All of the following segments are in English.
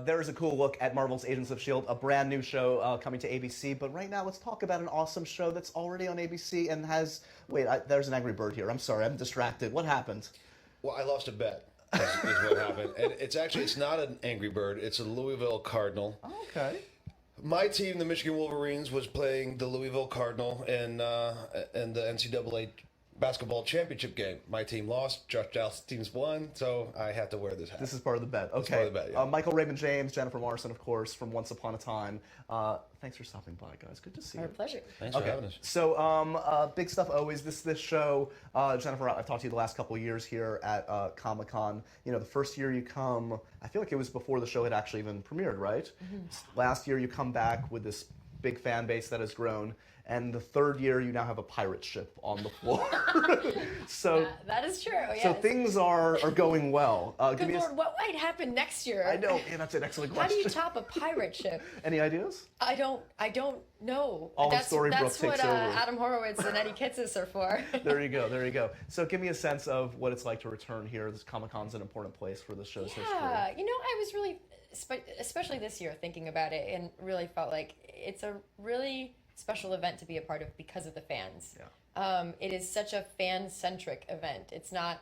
There's a cool look at Marvel's Agents of S.H.I.E.L.D., a brand new show coming to ABC. But right now, let's talk about an awesome show that's already on ABC and has... Wait, there's an Angry Bird here. I'm sorry, I'm distracted. What happened? Well, I lost a bet, is what happened. And it's not an Angry Bird. It's a Louisville Cardinal. Oh, okay. My team, the Michigan Wolverines, was playing the Louisville Cardinal in the NCAA basketball championship game. My team lost. Josh Dallas' teams won, so I have to wear this hat. This is part of the bet. Okay. It's part of the bet, yeah. Michael Raymond James, Jennifer Morrison, of course, from Once Upon a Time. Thanks for stopping by, guys. Good to see you. Our pleasure. Thanks for having us. So, big stuff always. This show, Jennifer, I've talked to you the last couple of years here at ComicCon. You know, the first year you come, I feel like it was before the show had actually even premiered, right? Mm-hmm. Last year you come back with this big fan base that has grown. And the third year, you now have a pirate ship on the floor. So that is true. Yes. So things are going well. Good Lord, what might happen next year? I know, yeah, that's an excellent question. How do you top a pirate ship? Any ideas? I don't know. All that's Storybrooke that's what takes over. Adam Horowitz and Eddie Kitsis are for. There you go. So give me a sense of what it's like to return here. This Comic-Con's an important place for the show's history. Yeah, you know, I was really, especially this year, thinking about it, and really felt like it's a really special event to be a part of because of the fans. Yeah. It is such a fan-centric event. It's not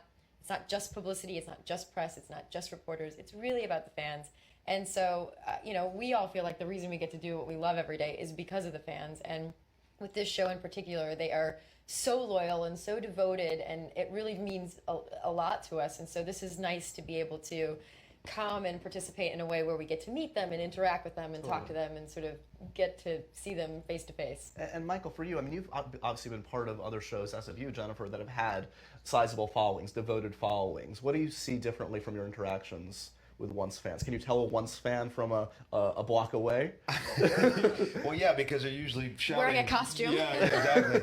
just publicity. It's not just press. It's not just reporters. It's really about the fans. And so, you know, we all feel like the reason we get to do what we love every day is because of the fans. And with this show in particular, they are so loyal and so devoted, and it really means a lot to us. And so this is nice to be able to come and participate in a way where we get to meet them and interact with them and talk to them and sort of get to see them face to face. And Michael, for you, I mean, you've obviously been part of other shows, as have you, Jennifer, that have had sizable followings, devoted followings. What do you see differently from your interactions with Once fans? Can you tell a Once fan from a block away? Well, yeah, because they're usually shouting. Wearing a costume. Yeah, exactly.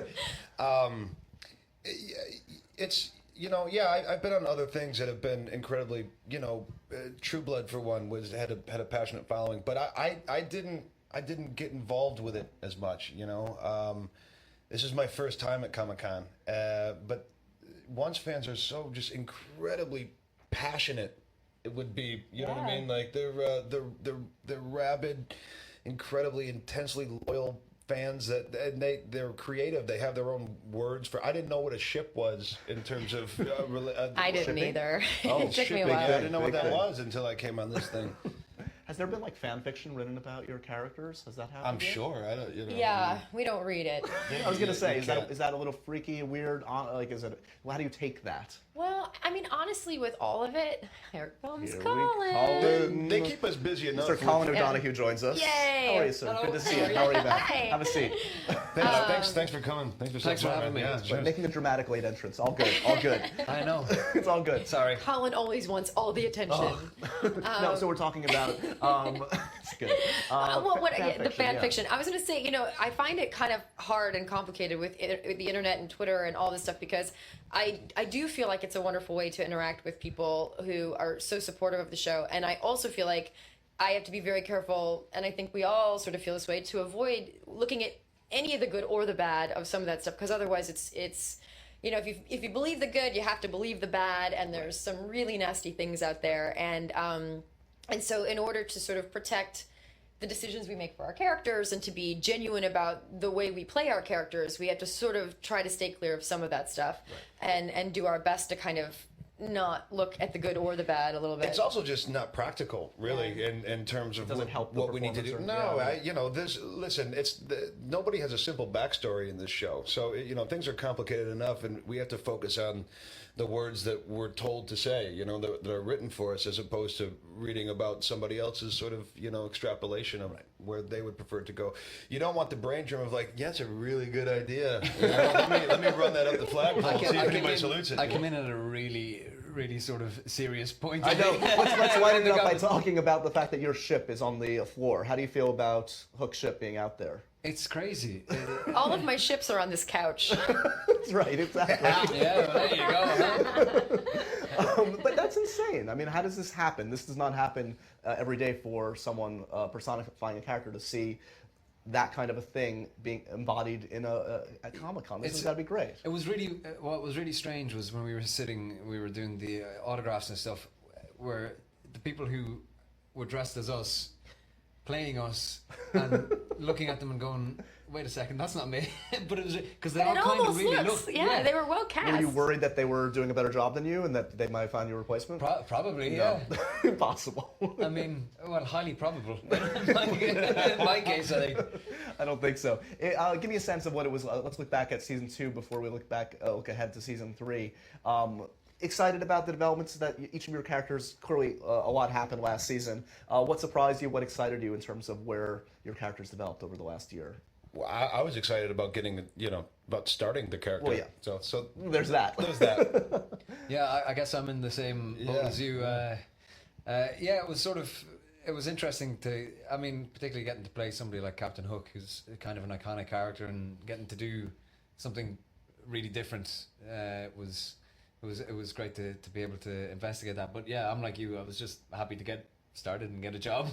It's... You know, yeah, I've been on other things that have been incredibly, you know, True Blood for one had a passionate following, but I didn't get involved with it as much. You know, this is my first time at Comic-Con, but Once fans are so just incredibly passionate. It would be, you know what I mean? Like they're rabid, incredibly intensely loyal fans they're creative. They have their own words for. I didn't know what a ship was in terms of. I didn't shipping. either. Oh, it took me a shipping, while. Yeah, I didn't know what that was until I came on this thing. Has there been like fan fiction written about your characters? Has that happened? I'm sure. I don't. You know. Yeah, we don't read it. I was gonna say, is that a little freaky, weird? Like, is it? Well, how do you take that? Well, I mean, honestly, with all of it, here comes Here we Colin. Colin. They keep us busy enough. Mr. Colin O'Donoghue joins us. Yay! How are you, sir? Hello. Good to see you. How are you, man? Hi. Have a seat. Thanks for coming. Thanks for having me. Yeah, But making a dramatic late entrance. All good. All good. I know. It's all good. Sorry. Colin always wants all the attention. No, so we're talking about. It's good. The fan yeah. fiction. I was going to say, you know, I find it kind of hard and complicated with the internet and Twitter and all this stuff because I do feel like it's a wonderful way to interact with people who are so supportive of the show. And I also feel like I have to be very careful, and I think we all sort of feel this way, to avoid looking at any of the good or the bad of some of that stuff, because otherwise it's you know, if you believe the good, you have to believe the bad, and there's some really nasty things out there. And so in order to sort of protect the decisions we make for our characters and to be genuine about the way we play our characters, we have to sort of try to stay clear of some of that stuff and do our best to kind of not look at the good or the bad a little bit. It's also just not practical, really, in terms of what we need to do. No, you know, listen, nobody has a simple backstory in this show. So, you know, things are complicated enough, and we have to focus on the words that we're told to say, you know, that are written for us, as opposed to reading about somebody else's sort of, you know, extrapolation of where they would prefer to go. You don't want the brain germ of like, yeah, it's a really good idea. You know, let me run that up the flagpole, see if anybody salutes it. I come in at a really sort of serious point. I know. Let's lighten it up by talking about the fact that your ship is on the floor. How do you feel about Hook's ship being out there? It's crazy. All of my ships are on this couch. That's right, exactly. Yeah, well, there you go. But that's insane. I mean, how does this happen? This does not happen every day for someone personifying a character to see that kind of a thing being embodied in at Comic-Con. This has got to be great. It was really, what was really strange was when we were doing the autographs and stuff, where the people who were dressed as us, playing us, and looking at them and going, wait a second, that's not me. But it was because they all It kind of almost really looks, looked. yeah, they were well cast. Were you worried that they were doing a better job than you and that they might have found your replacement? Probably, No. yeah. Impossible. I mean, well, highly probable. In my case, I think. I don't think so. Give me a sense of what it was. Let's look back at season 2 before we look ahead to season 3. Excited about the developments that each of your characters, clearly a lot happened last season. What surprised you? What excited you in terms of where your characters developed over the last year? Well, I was excited about about starting the character. Well, yeah. So There's that. there's that. Yeah, I guess I'm in the same boat Yeah. as you. It was interesting to, I mean, particularly getting to play somebody like Captain Hook, who's kind of an iconic character, and getting to do something really different it was great to be able to investigate that. But yeah, I'm like you. I was just happy to get started and get a job.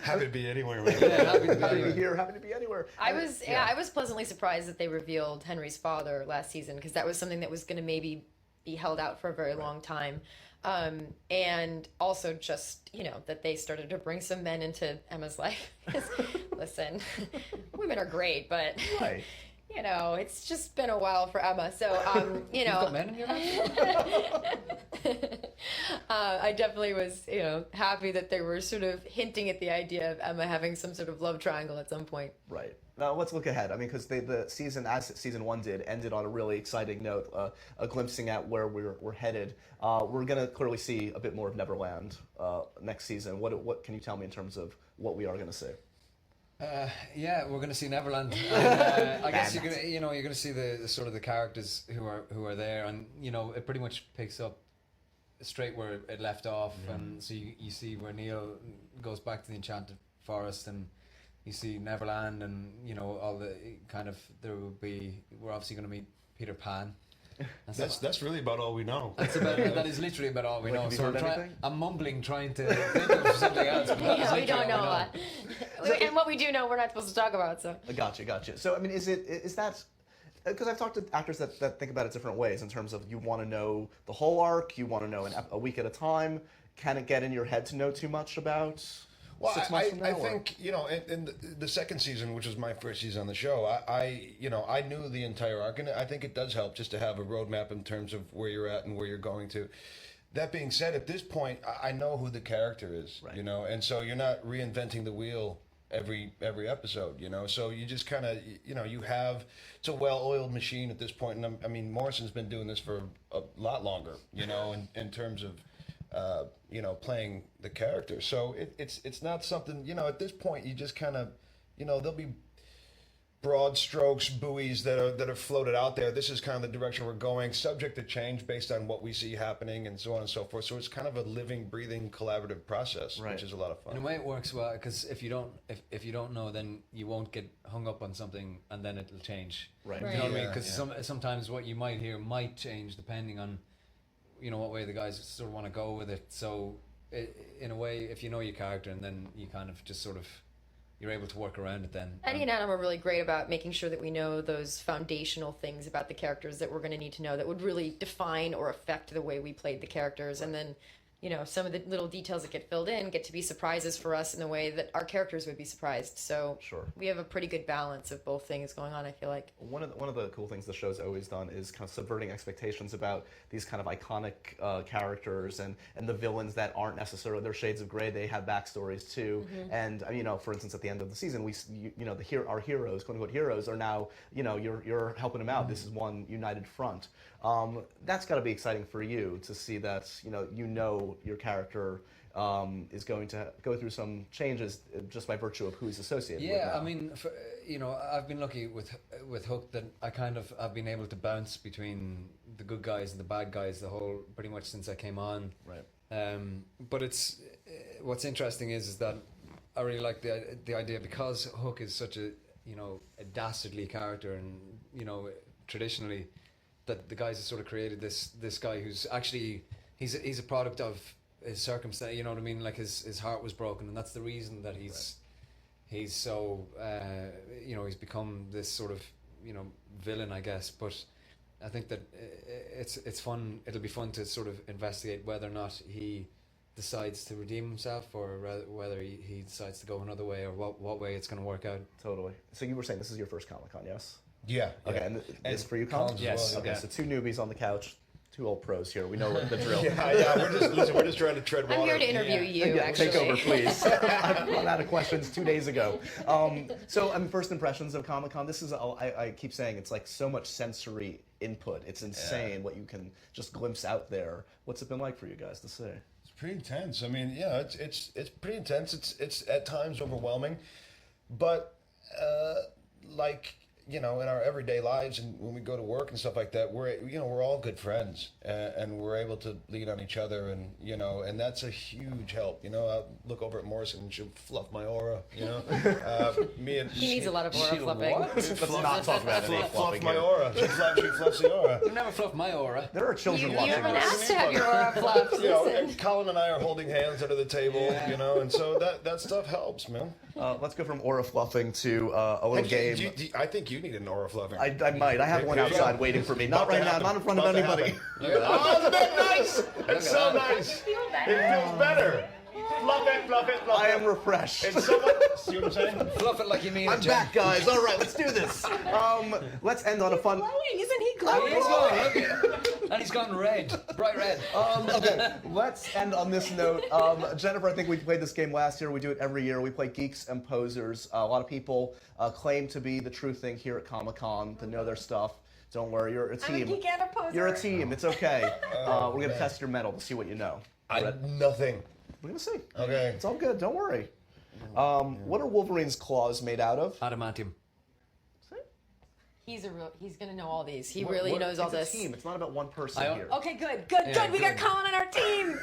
Happy to be anywhere, man. Yeah, happy to be Happy to be anywhere. here. Happy to be anywhere. I was pleasantly surprised that they revealed Henry's father last season, because that was something that was going to maybe be held out for a very long time. And also just, that they started to bring some men into Emma's life. 'Cause, listen, women are great, but Right. it's just been a while for Emma. So, You've got men in your life? I definitely was, happy that they were sort of hinting at the idea of Emma having some sort of love triangle at some point. Right. Now let's look ahead. I mean, because the season, as season 1 did, ended on a really exciting note, a glimpsing at where we're headed. We're gonna clearly see a bit more of Neverland next season. What can you tell me in terms of what we are gonna see? Yeah, we're going to see Neverland. I guess you're going to see the sort of the characters who are there, and it pretty much picks up straight where it left off, and so you see where Neil goes back to the Enchanted Forest, and you see Neverland, and all the kind of we're obviously going to meet Peter Pan. And so That's really about all we know. that is literally about all we Wait, know. have you So heard anything? I'm mumbling, trying to think of something else. But that is Yeah, we literally don't all know a lot. And what we do know, we're not supposed to talk about, so. Gotcha. So, I mean, is that... Because I've talked to actors that think about it different ways in terms of you want to know the whole arc, you want to know a week at a time. Can it get in your head to know too much about... Well, 6 months from now, I or- think in the second season, which was my first season on the show, I knew the entire arc, and I think it does help just to have a roadmap in terms of where you're at and where you're going to. That being said, at this point, I know who the character is, Right. and so you're not reinventing the wheel every episode, So you just kind of, it's a well-oiled machine at this point, and I mean, Morrison's been doing this for a lot longer, in terms of. Playing the character. So it's not something, at this point you just kind of, there'll be broad strokes, buoys that are floated out there. This is kind of the direction we're going, subject to change based on what we see happening and so on and so forth. So it's kind of a living, breathing, collaborative process, Right. which is a lot of fun. In a way, it works well because if you don't know, then you won't get hung up on something, and then it'll change. Right. You know what I mean? Yeah, Because yeah. sometimes what you might hear might change depending on what way the guys sort of want to go with it. So in a way, if you know your character, and then you kind of just sort of you're able to work around it then. Eddie and Adam are really great about making sure that we know those foundational things about the characters that we're going to need to know that would really define or affect the way we played the characters. And then, some of the little details that get filled in get to be surprises for us in the way that our characters would be surprised. So Sure. we have a pretty good balance of both things going on, I feel like. One of the cool things the show's always done is kind of subverting expectations about these kind of iconic characters and the villains that aren't necessarily, they're shades of gray. They have backstories too. And for instance, at the end of the season, our heroes, quote unquote heroes, are now you're helping them out. This is one united front. That's got to be exciting for you to see that your character is going to go through some changes just by virtue of who he's associated with. Yeah, now. I mean, I've been lucky with Hook that I've been able to bounce between the good guys and the bad guys pretty much since I came on. Right. But it's what's interesting is that I really like the idea, because Hook is such a dastardly character, and traditionally that the guys have sort of created this guy who's actually he's a product of his circumstance, you know what I mean? Like his heart was broken, and that's the reason that he's so he's become this sort of villain, I guess. But I think that it's fun. It'll be fun to sort of investigate whether or not he decides to redeem himself, or whether he decides to go another way, or what way it's going to work out. Totally. So you were saying this is your first Comic-Con, yes? Yeah. Okay, yeah. and this for you, Colin? Colin's as Yes. well, Okay, yeah. so two newbies on the couch, two old pros here. We know the drill. Yeah, we're just trying to tread water. I'm here to interview you, Yeah, actually. take over, please. I've run out of questions 2 days ago. So, first impressions of Comic-Con. This is, I keep saying, it's like so much sensory input. It's insane what you can just glimpse out there. What's it been like for you guys to see? It's pretty intense. I mean, yeah, it's pretty intense. It's at times overwhelming, but like, you know, in our everyday lives and when we go to work and stuff like that, we're all good friends, and we're able to lean on each other, and and that's a huge help. I look over at Morrison and she'll fluff my aura. Me and He needs a lot of aura fluffing. Let's not talk about any fluff fluffing my here. aura. She fluffs the aura. You never fluff my aura. There are children You watching haven't this. asked to have your aura fluffed. Listen. And Colin and I are holding hands under the table, and so that stuff helps, man. Let's go from aura fluffing to a little game. I think you need an aura fluffing. I might. I have one outside waiting for me. Not right now. Not in front of anybody. Oh, isn't that nice? It's so nice. It feels better. Fluff it, fluff it, fluff it. I am refreshed. And someone, see what I'm saying? Fluff it like you mean it, I'm Jen. back, guys. All right, let's do this. Let's end on a fun. Glowing, isn't he Oh, glowing? he's gone, look at- and he's gone red, bright red. Okay, let's end on this note. Jennifer, I think we played this game last year. We do it every year. We play Geeks and Posers. A lot of people claim to be the true thing here at Comic-Con, to know their stuff. Don't worry, you're a I'm a team. geek and a poser. You're a team. It's okay. We're gonna test your metal to see what you know. Nothing. We're gonna see. Okay. It's all good. Don't worry. What are Wolverine's claws made out of? Adamantium. He's gonna know all these. He really knows all it's this. a team. It's not about one person I- here. Okay, good. Yeah, We got good. Colin on our team.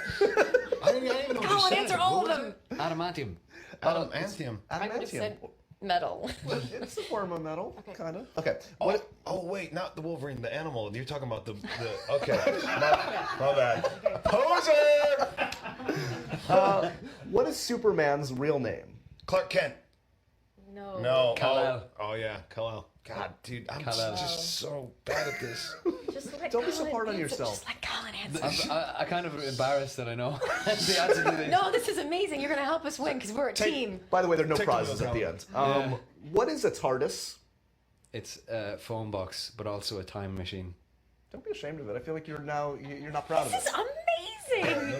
I didn't even know what you Colin, said. answer all of What was them. Adamantium. it? Adamantium. I would have Adamantium. said metal. It's a form of metal, Okay. kind of. Okay. Oh, wait, not the Wolverine, the animal. You're talking about the okay. My bad. Poser! What is Superman's real name? Clark Kent. No. No. Kal-El. Oh, yeah, Kal-El. God, dude, I'm Kal-El. just so bad at this. Just let Don't be so Colin hard on answer. yourself. Just let Colin answer. I kind of embarrassed that I know the answer to this. No, this is amazing. You're gonna help us win because we're a team. By the way, there are no Take the prizes wheel, at the end. Colin. What is a TARDIS? It's a phone box, but also a time machine. Don't be ashamed of it. I feel like you're not proud of This it. is amazing.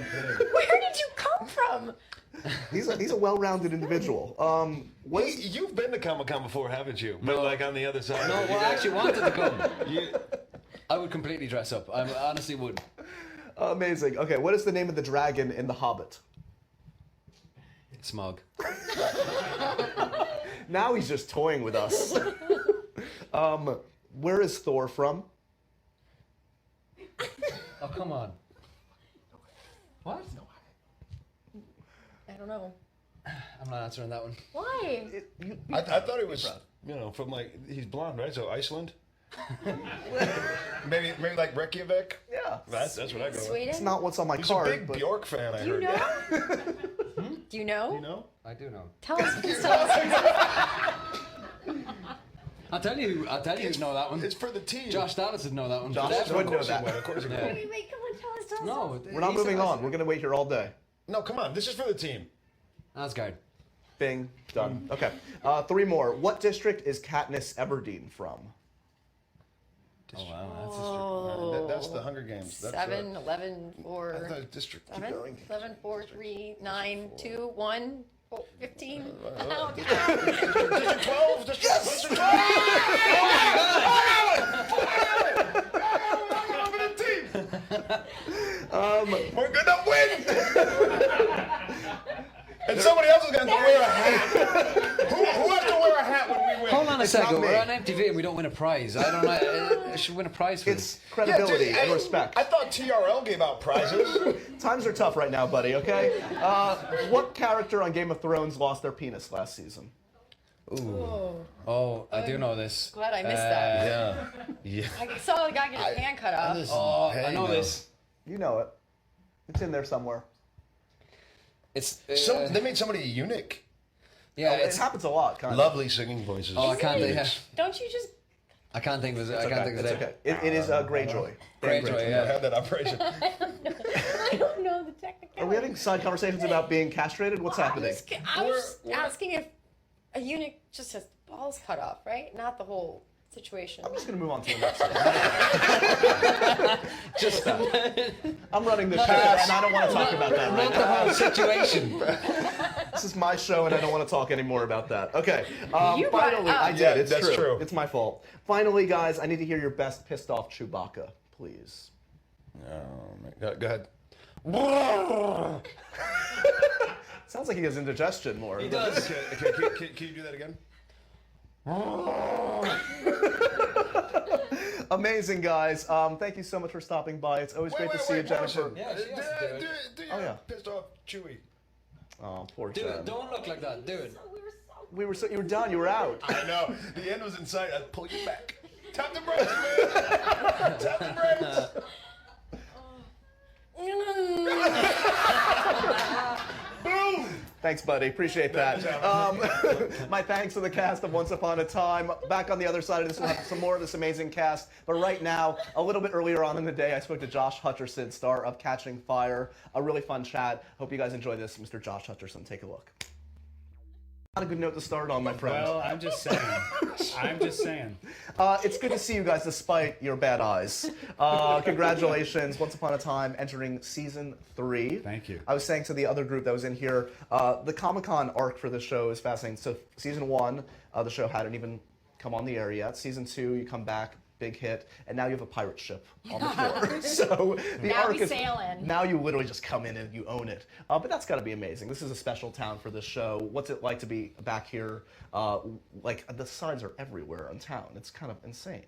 Where did you come from? He's a well-rounded individual. What is You've been to Comic-Con before, haven't you? But like on the other side. No, well, I actually wanted to come. I would completely dress up. I honestly would. amazing? Okay, what is the name of the dragon in The Hobbit? Smog. Now he's just toying with us. Where is Thor from? Oh, come on. What? I don't know. I'm not answering that one. Why? I thought it was, from like, he's blonde, right? So Iceland? maybe like Reykjavik? Yeah. That's what I go with. Sweden? It's not what's on my He's card. a big but Bjork fan, I Do you heard. know? Do you know? You know? I do know. Tell us. Just tell us. I'll tell you who'd know that one. It's for the team. Josh Dallas would know that one. Josh Definitely. would know Of course he that. would, of course he would. Yeah. Wait, come on, tell us. No, We're not moving on. We're gonna wait here all day. No, come on. This is for the team. Asgard. Bing. Done. Okay. 3 more. What district is Katniss Everdeen from? Oh wow, Oh. That's the Hunger Games. That's 7, 11, I 4, thought it was district. 7, going. 11, 4, 3, 9, 2, 1, 15. Oh, District 12. District 12. We're gonna win. And somebody else is gonna have to wear a hat. Who has to wear a hat when we win? Hold on a It's second. not me. We're on MTV and we don't win a prize. I don't know. I should win a prize for It's this. credibility dude, and respect. I thought TRL gave out prizes. Times are tough right now, buddy. Okay. What character on Game of Thrones lost their penis last season? Oh, I do know this. Glad I missed that. Yeah. I saw the guy get his hand cut off. Oh, I know this. You know it. It's in there somewhere. It's They made somebody a eunuch. yeah. It It's happens a lot, kind of. Lovely singing voices. oh, I can't. Yeah. Don't you just I can't think of his. I It's can't okay. think of his It's name. okay. It is Greyjoy. Greyjoy, I yeah. had that operation. I don't know the technical. Are we having side conversations about being castrated? What's happening? I was asking if a eunuch just has balls cut off, right? Not the whole situation. I'm just going to move on to the next one. Just that. I'm running the show, and I don't want to talk about that right Not the now. whole situation. This is my show, and I don't want to talk anymore about that. Okay. You brought it Finally, up. I did. Yeah, It's that's true. It's my fault. Finally, guys, I need to hear your best pissed off Chewbacca, please. Go ahead. Sounds like he has indigestion more. He does. Okay, can you do that again? Amazing, guys. Thank you so much for stopping by. It's always great to see you, Jennifer. Yeah, she has to do it. Do Oh, yeah. Pissed off Chewie. Oh, poor Do Jen. it. Don't look like that. Do it. You were done. You were out. I know. The end was in sight. I'd pull you back. Tap the brakes, man. Tap the brakes. Boom. Thanks, buddy. Appreciate that. My thanks to the cast of Once Upon a Time. Back on the other side of this, we'll have some more of this amazing cast. But right now, a little bit earlier on in the day, I spoke to Josh Hutcherson, star of Catching Fire. A really fun chat. Hope you guys enjoy this. Mr. Josh Hutcherson, take a look. Not a good note to start on, my friend. Well, I'm just saying. I'm just saying. It's good to see you guys despite your bad eyes. Congratulations, Once Upon a Time entering season 3. Thank you. I was saying to the other group that was in here, the ComicCon arc for this show is fascinating. So season 1, the show hadn't even come on the air yet. Season 2, you come back, big hit, and now you have a pirate ship on the floor. So the Now arc we is sailing. now you literally just come in and you own it. But that's got to be amazing. This is a special town for this show. What's it like to be back here? Like the signs are everywhere in town. It's kind of insane.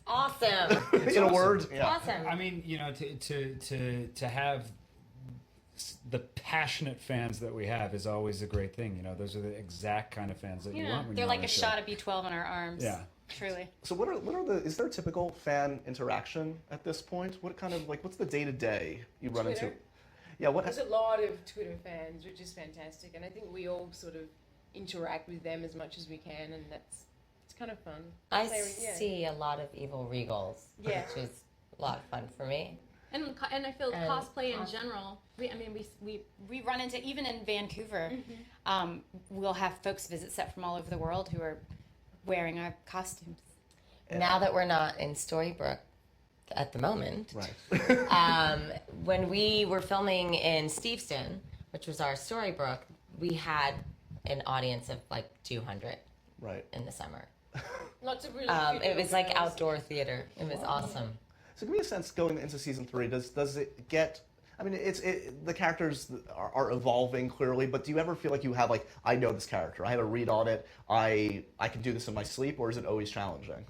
Awesome. In a word, yeah. Awesome. I mean, you know, to have the passionate fans that we have is always a great thing. You know, those are the exact kind of fans that you Yeah, want. When they're you're like on a show. shot of B12 in our arms. Yeah. Truly. So what are the is there a typical fan interaction at this point? What kind of what's the day to day you run into? Twitter? Yeah, what There's a lot of Twitter fans, which is fantastic, and I think we all sort of interact with them as much as we can, and it's kind of fun. I Yeah. see a lot of evil regals, Yeah. which is a lot of fun for me. And I feel And cosplay in general. We run into, even in Vancouver, we'll have folks visit set from all over the world who are wearing our costumes. Now that we're not in Storybrooke at the moment, right? when we were filming in Steveston, which was our Storybrooke, we had an audience of like 200 Right. in the summer. Lots of really cute It was little like girls. outdoor theater. It was awesome. So give me a sense going into season 3. Does it get? I mean, the characters are evolving clearly, but do you ever feel like you have like I know this character, I have a read on it, I can do this in my sleep, or is it always challenging?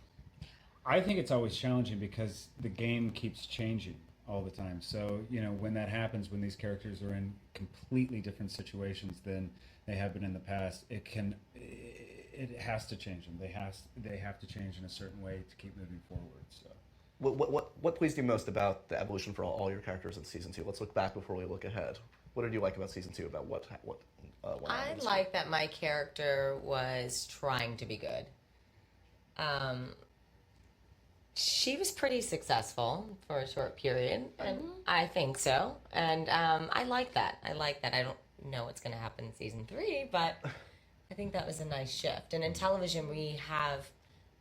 I think it's always challenging because the game keeps changing all the time. So, you know, when that happens, when these characters are in completely different situations than they have been in the past, it has to change them. They have to change in a certain way to keep moving forward. So. What pleased you most about the evolution for all your characters in season 2? Let's look back before we look ahead. What did you like about season 2? About what went on I in this like that my character was trying to be good. She was pretty successful for a short period, and I think so. And I like that. I don't know what's going to happen in season 3, but I think that was a nice shift. And in television, we have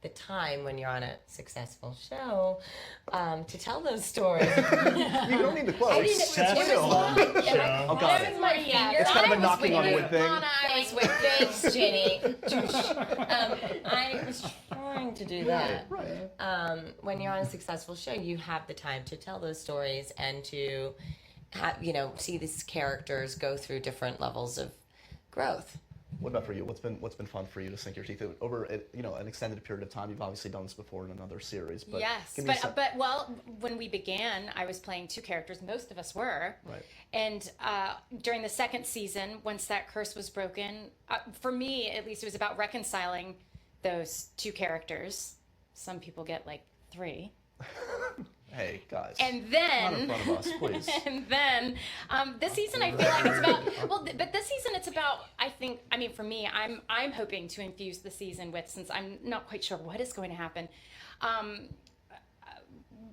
the time when you're on a successful show to tell those stories. You don't need the quotes. Successful show. Oh, got it. It's kind of a knocking on wood thing. I was with thanks, Jenny. I was trying to do that. Right. When you're on a successful show, you have the time to tell those stories and to see these characters go through different levels of growth. What about for you? What's been fun for you to sink your teeth in over an extended period of time? You've obviously done this before in another series, but Yes, give me some- but when we began, I was playing 2 characters. Most of us were. Right. And during the second season, once that curse was broken, for me at least, it was about reconciling those 2 characters. Some people get like 3. Hey, guys. And Not in then, front of us, please. and then, this season I feel like it's about. Well, but this season it's about. I think. I mean, for me, I'm hoping to infuse the season with, since I'm not quite sure what is going to happen,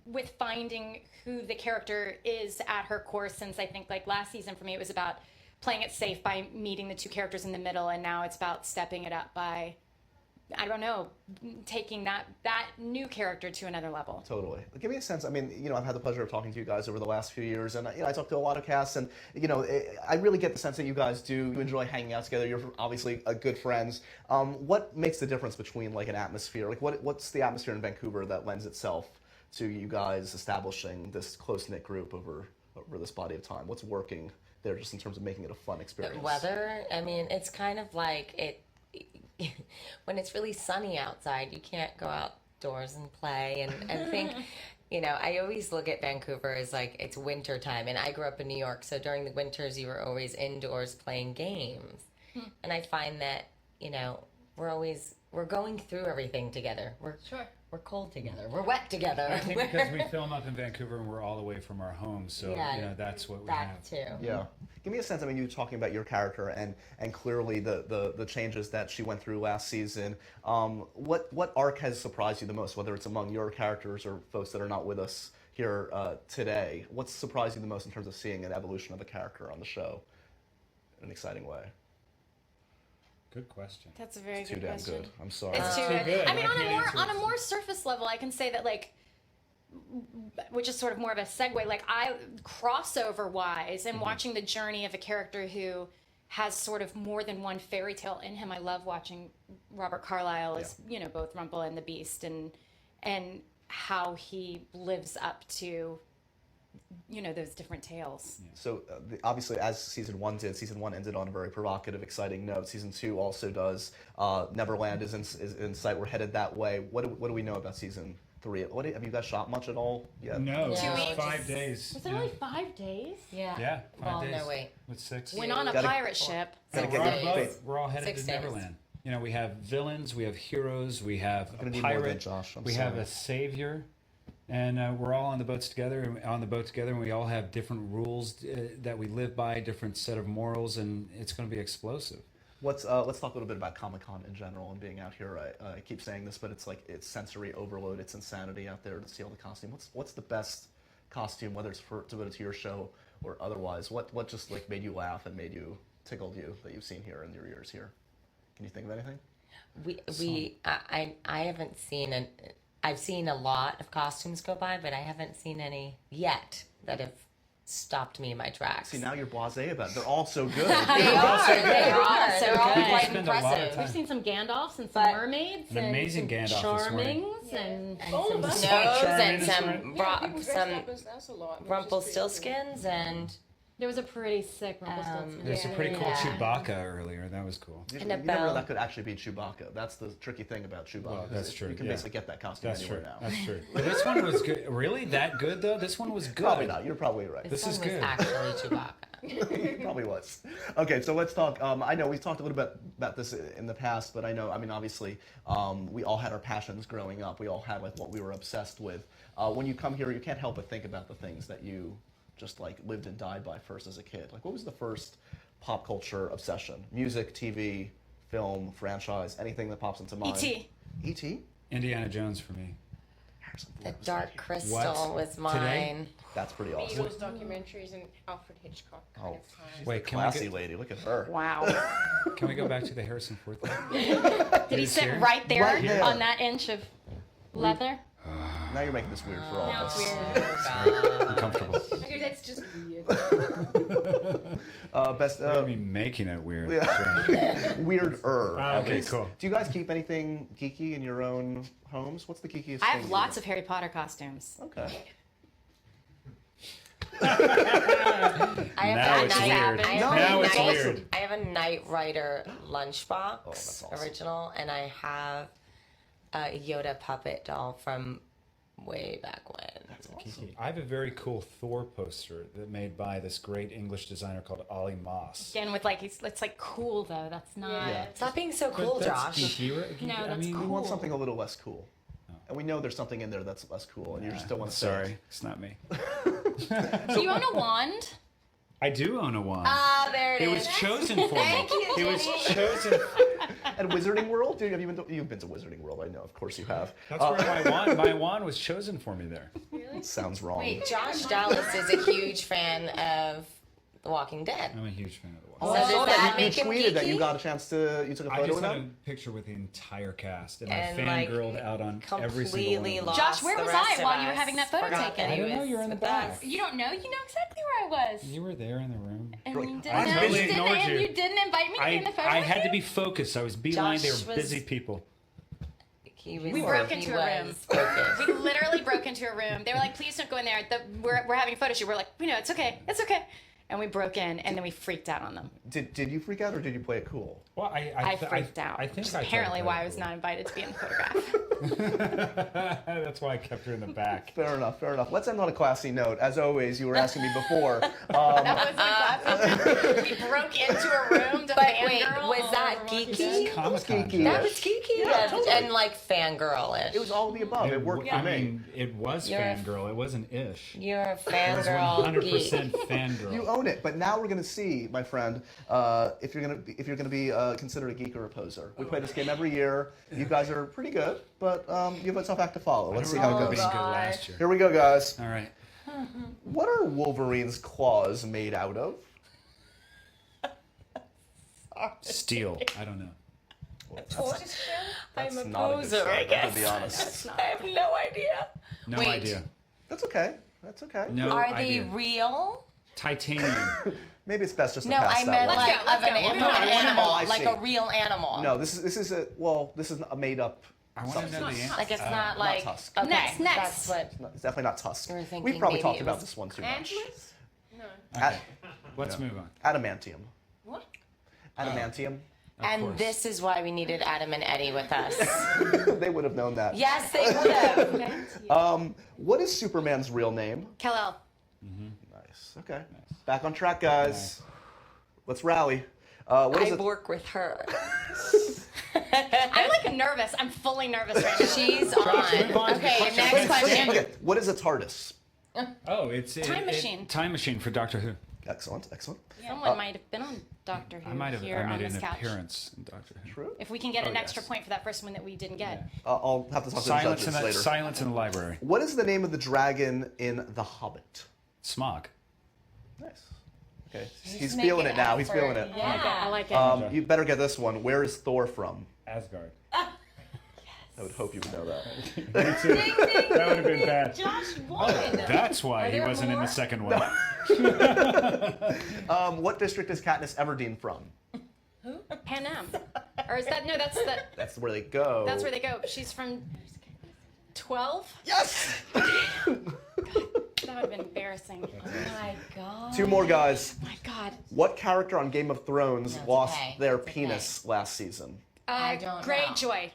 with finding who the character is at her core. Since I think like last season for me it was about playing it safe by meeting the two characters in the middle, and now it's about stepping it up by, I don't know, taking that new character to another level. Totally. Give me a sense. I mean, I've had the pleasure of talking to you guys over the last few years, and I talked to a lot of casts, and I really get the sense that you guys do enjoy hanging out together. You're obviously good friends. What makes the difference between like an atmosphere? Like, what's the atmosphere in Vancouver that lends itself to you guys establishing this close-knit group over this body of time? What's working there, just in terms of making it a fun experience? The weather. I mean, it's kind of like it. When it's really sunny outside, you can't go outdoors and play and think, I always look at Vancouver as like it's winter time, and I grew up in New York, so during the winters you were always indoors playing games. And I find that, we're going through everything together. We're cold together. We're wet together. I think because we film up in Vancouver and we're all away from our homes, so that's what we have. That too. Yeah. Give me a sense. I mean, you were talking about your character and clearly the changes that she went through last season. What arc has surprised you the most, whether it's among your characters or folks that are not with us here today? What's surprised you the most in terms of seeing an evolution of a character on the show in an exciting way? Good question. That's a very It's good too damn question. good. I'm sorry. It's too Too good. good. I mean, I can't on a answer. more surface level, I can say that like, which is sort of more of a segue. Like I crossover wise, and watching the journey of a character who has sort of more than one fairy tale in him. I love watching Robert Carlyle as both Rumple and the Beast, and how he lives up to those different tales. So obviously, as season one did, season one ended on a very provocative, exciting note. Season two also does. Neverland is in sight. We're headed that way. What do we know about season three? Have you guys shot much at all yet? No, Yeah. 2 weeks. 5 days. Was it only 5 days? Yeah. Yeah, 5 Well, days. no, wait. With 6. Went on a Gotta- pirate ship. Gotta Six get days. your faith. We're all headed 6 to days. Neverland. We have villains, we have heroes, we have gonna a need more than pirate, Josh, I'm we have sorry. a savior, and we're all on the boats together. And we all have different rules that we live by, different set of morals, and it's going to be explosive. Let's talk a little bit about Comic-Con in general and being out here. I keep saying this, but it's sensory overload. It's insanity out there to see all the costume. What's the best costume, whether it's devoted to your show or otherwise? What just like made you laugh and made you tickled you that you've seen here in your years here? Can you think of anything? I haven't seen I've seen a lot of costumes go by, but I haven't seen any yet that have stopped me in my tracks. See, now you're blasé about it. They're all so good. They are. They're all good. quite Spend a lot of impressive. time. We've seen some Gandalfs and some But- mermaids An and amazing some Gandalf this morning. charmings and All Some of us. snows Charming and this some morning. People dressed some up as us a lot, which is pretty cool. Rumpelstiltskins and there was a pretty sick Rumpelstiltskin. There's a pretty cool Yeah. Chewbacca earlier. That was cool. You And a never know bell. that could actually be Chewbacca. That's the tricky thing about Chewbacca. Well, that's is true, You can yeah. basically get that costume That's anywhere true. now. That's true. But this one was good. Really, that good though? This one was good. Probably not. You're probably right. This one is was good. actually Chewbacca. It probably was. Okay, so let's talk. I know we've talked a little bit about this in the past, but I mean, obviously, we all had our passions growing up. We all had like what we were obsessed with. When you come here, you can't help but think about the things that you just like lived and died by first as a kid. Like, what was the first pop culture obsession? Music, TV, film, franchise, anything that pops into mind? E.T. E.T. Indiana Jones for me. Harrison The Ford was Dark right. Crystal What? was Today? mine. That's pretty awesome. Beatles documentaries and Alfred Hitchcock kind Oh, of time. Wait, can Classy we lady. Look at her. Wow. can we go back to the Harrison Ford thing? Did he sit here? right there Right there. on that inch of leather? Now you're making this weird for all Now of it's us. weird. Uncomfortable. Okay, that's just weird. Best. I mean, making it weird. Yeah. Weirder. at Okay, least. cool. Do you guys keep anything geeky in your own homes? What's the geekiest I thing? have lots of Harry Potter costumes. Okay. I have Now a it's night, weird. I have No, a Now it's night- weird. I have a Knight Rider lunchbox, Oh, that's awesome. original, and I have a Yoda puppet doll from way back when. Kiki. I have a very cool Thor poster that made by this great English designer called Ollie Moss. Again, with like, it's like cool though. That's not. Yeah. Stop being so But cool, that's Josh. geeky, right? No, I that's mean, We cool. want something a little less cool. And we know there's something in there that's less cool, and you just don't want to say Sorry, it. it's not me. Do you own a wand? I do own a wand. Ah, there it It is. was chosen for me. Thank you, It was Jenny. chosen. And Wizarding World? Dude, you've been to Wizarding World, I know. Of course you have. That's where my wand was chosen for me there. Sounds wrong. Wait, Josh Dallas is a huge fan of The Walking Dead. I'm a huge fan of the wand. Oh, So I saw does that that. You make him tweeted that you geeky? got a chance to. You took a I photo just with had a them. picture with the entire cast, and, And, I like, fangirled out on every single one Completely of them. lost Josh, where the was rest I of while you were us. having that photo Forgot taken? that he I don't know, was you're in the the back. best. You don't know? You know exactly where I was. You were there in the room. And you didn't, I totally ignored you. you didn't invite me to be in the photo I with had you? to be focused. I was beeline. They Josh were was- busy people. We broke he into a room. was focused. We literally broke into a room. They were like, please don't go in there. We're having a photo shoot. We're like, we know, it's okay. It's okay. And we broke in, and then we freaked out on them. Did you freak out or did you play it cool? Well, I freaked out. I think Which is I apparently tried why to I was play not invited to be in the photograph. it. That's why I kept her in the back. Fair enough, fair enough. Let's end on a classy note. As always, you were asking me before. That was the classic. We broke into a room to But fangirl wait, was all that over Walking geeky? Dead. Comic-Con. geeky. That was geeky Yeah, totally. and like fangirl-ish. It was all of the above. It worked for I me. mean, it was You're a- fangirl. It wasn't ish. You're a It was fangirl geek. 100% fangirl. You own it, but now we're gonna see, my friend, if you're gonna be considered a geek or a poser. We play this game every year. You guys are pretty good, but you have a tough act to follow. Let's see how it Being goes. good last year. Here we go, guys. All right. What are Wolverine's claws made out of? Steel. I don't know. That's I'm a not a good poser, start, I I'm guess. gonna be honest. I have no idea. No Wait. idea. That's okay. That's okay. No Are idea. they real? Titanium. Maybe it's best just to No, pass I that meant one. like Let's go, of an let's go. animal, No, I wanna know. I like see. a real animal. No, this is a made up. I want to know the answer. Like it's not like tusk. okay. Next. That's what. It's definitely not tusk. We were thinking We've probably maybe talked it about was this one too much. Antlers? No. Okay. Let's move on. Adamantium. What? Adamantium. And course. this is why we needed Adam and Eddie with us. They would have known that. Yes, they would have. What is Superman's real name? Kal-El. Nice. Okay. Back on track, guys. Let's rally. What is I it? work with her. I'm like nervous. I'm fully nervous right now. She's move on. on to the Okay, question. next question. Okay. What is a TARDIS? Oh, it's Time machine. Time machine for Doctor Who. Excellent. Excellent. Someone might have been on Doctor Who I might have. here I on made this an couch. appearance in Doctor Who. True. If we can get an Oh, extra yes. point for that first one that we didn't get. I'll have to talk to the Silence judges in the later. silence in the library. What is the name of the dragon in The Hobbit? Smog. Nice. Okay. He's making feeling it now. He's effort. feeling it. I like it. You better get this one. Where is Thor from? Asgard. I would hope you would know that. Me too. That would have been bad. Josh won. That's why he there wasn't in more? the second one. What district is Katniss Everdeen from? Pan Am. Or is that, no, that's the, That's where they go. that's where they go. She's from 12? Yes! That would have been embarrassing. Oh my god. Two more guys. Oh my God. What character on Game of Thrones it's lost okay. their It's okay. penis last season? I don't know. Greyjoy.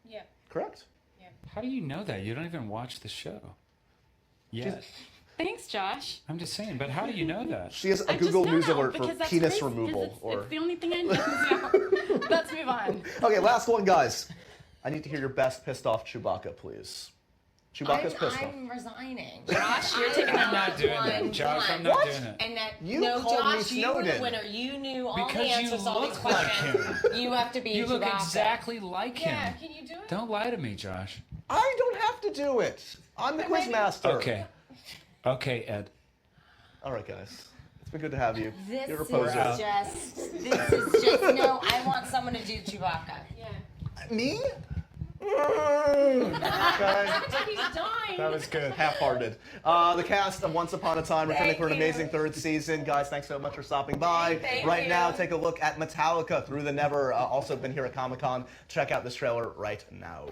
Yeah. Correct. How do you know that? You don't even watch the show. Yes. Thanks, Josh. I'm just saying, but how do you know that? She has a I just Google know News now alert for because that's penis crazy, 'cause removal. It's, Or it's the only thing I know. Let's move on. okay, last one, guys. I need to hear your best pissed off Chewbacca, please. Chewbacca's pissed off. I'm resigning. Josh, you're taking I'm not doing that. Josh, I'm not doing it. And that You no, called me Josh, you were the Snowden. winner. You knew all Because the you answers to all these look like questions. You have to be You look Chewbacca. exactly like him. Yeah, can you do it? Don't lie to me, Josh. I don't have to do it. I'm the quiz master. Okay. Okay, Ed. All right, guys. It's been good to have you. This You're a is poser. just no. I want someone to do Chewbacca. Yeah. Me? Okay. He's dying. That was good. Half-hearted. The cast of Once Upon a Time returning Thank for an you. amazing third season. Guys, thanks so much for stopping by. Thank right you. now, take a look at Metallica Through the Never. Also been here at Comic-Con. Check out this trailer right now.